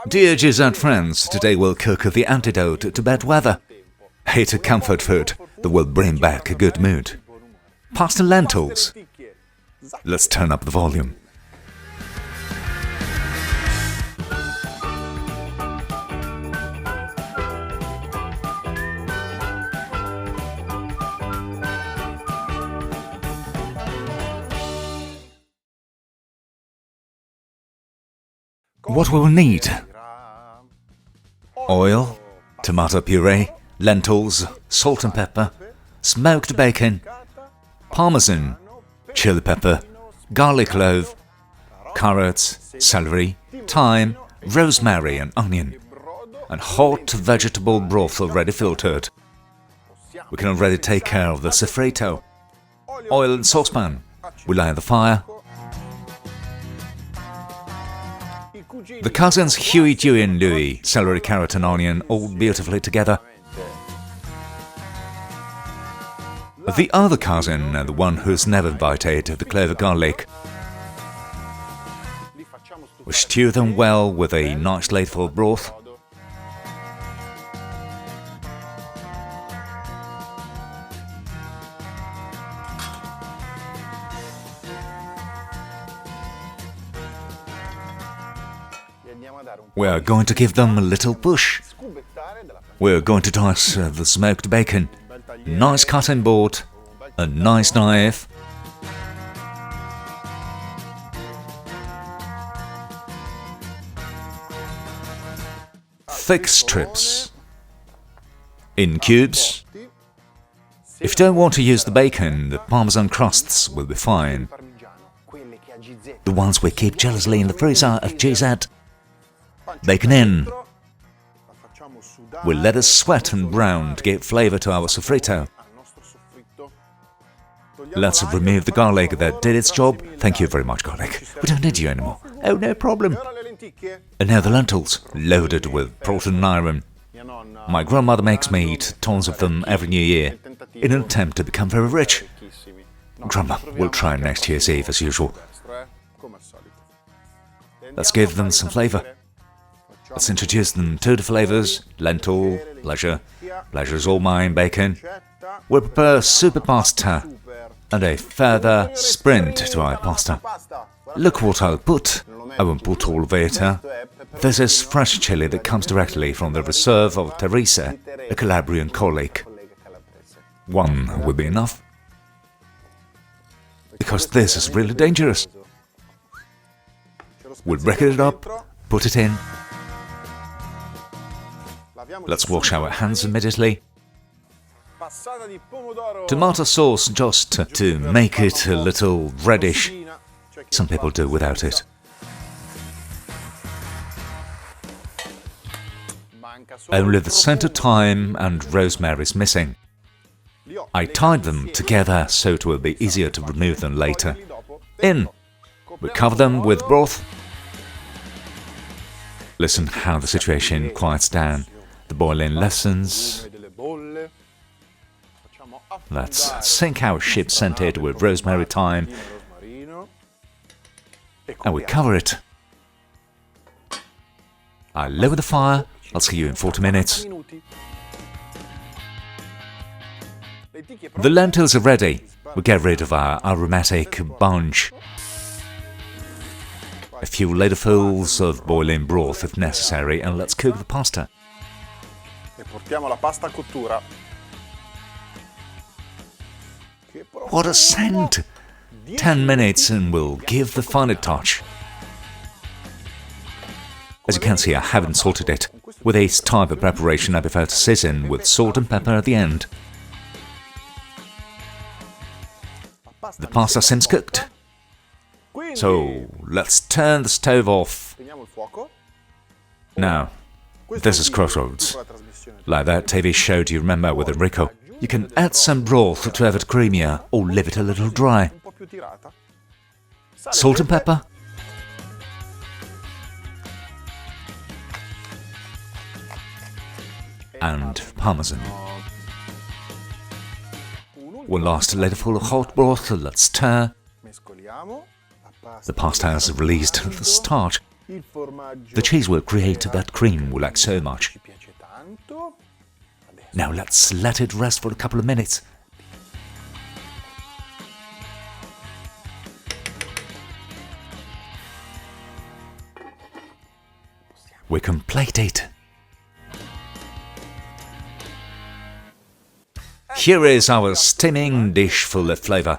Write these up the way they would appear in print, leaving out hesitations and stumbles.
Dear GialloZafferano friends, today we'll cook the antidote to bad weather. Hate a comfort food that will bring back a good mood. Pasta and lentils. Let's turn up the volume. What we will need: oil, tomato puree, lentils, salt and pepper, smoked bacon, parmesan, chili pepper, garlic clove, carrots, celery, thyme, rosemary and onion, and hot vegetable broth already filtered. We can already take care of the sofrito. Oil and saucepan. We lay on the fire. The cousins Huey, Dewey and Louie, celery, carrot and onion, all beautifully together. The other cousin, the one who's never invited, the clove garlic. We stew them well with a nice ladleful of broth. We are going to give them a little push. We are going to dice the smoked bacon. Nice cutting board, a nice knife. Thick strips. In cubes. If you don't want to use the bacon, the parmesan crusts will be fine. The ones we keep jealously in the freezer at GZ. Bacon in. We'll let it sweat and brown to give flavour to our sofrito. Let's remove the garlic that did its job. Thank you very much, garlic. We don't need you anymore. Oh, no problem. And now the lentils, loaded with protein and iron. My grandmother makes me eat tons of them every New Year, in an attempt to become very rich. Grandma will try next year's Eve as usual. Let's give them some flavour. Let's introduce them to the flavours: lentil, pleasure is all mine, bacon. We'll prepare super pasta and a further sprint to our pasta. Look what I'll put. I won't put all of it. This is fresh chili that comes directly from the reserve of Teresa, a Calabrian colleague. One will be enough, because this is really dangerous. We'll break it up, put it in. Let's wash our hands immediately. Tomato sauce just to make it a little reddish. Some people do without it. Only the center thyme and rosemary is missing. I tied them together so it will be easier to remove them later. In. We cover them with broth. Listen how the situation quiets down. The boiling lessens. Let's sink our ship scented with rosemary, thyme, and we cover it. I lower the fire. I'll see you in 40 minutes. The lentils are ready. We get rid of our aromatic bunch. A few ladlefuls of boiling broth if necessary, and let's cook the pasta. What a scent! 10 minutes and we'll give the final touch. As you can see, I haven't salted it. With this type of preparation, I prefer to season with salt and pepper at the end. The pasta since cooked. So, let's turn the stove off. Now, this is Crossroads. Like that TV show, do you remember, with Enrico? You can add some broth to have it creamier, or leave it a little dry. Salt and pepper. And parmesan. One last ladleful of hot broth, let's stir. The pasta has released the starch. The cheese will create that cream we like so much. Now let's let it rest for a couple of minutes. We can plate it. Here is our steaming dish full of flavour.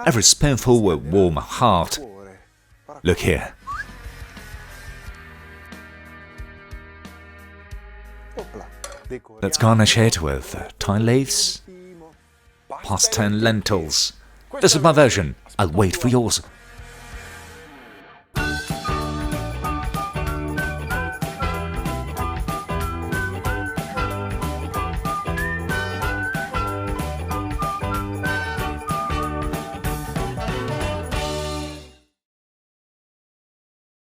Every spoonful will warm a heart. Look here. Let's garnish it with thyme leaves, pasta and lentils. This is my version. I'll wait for yours.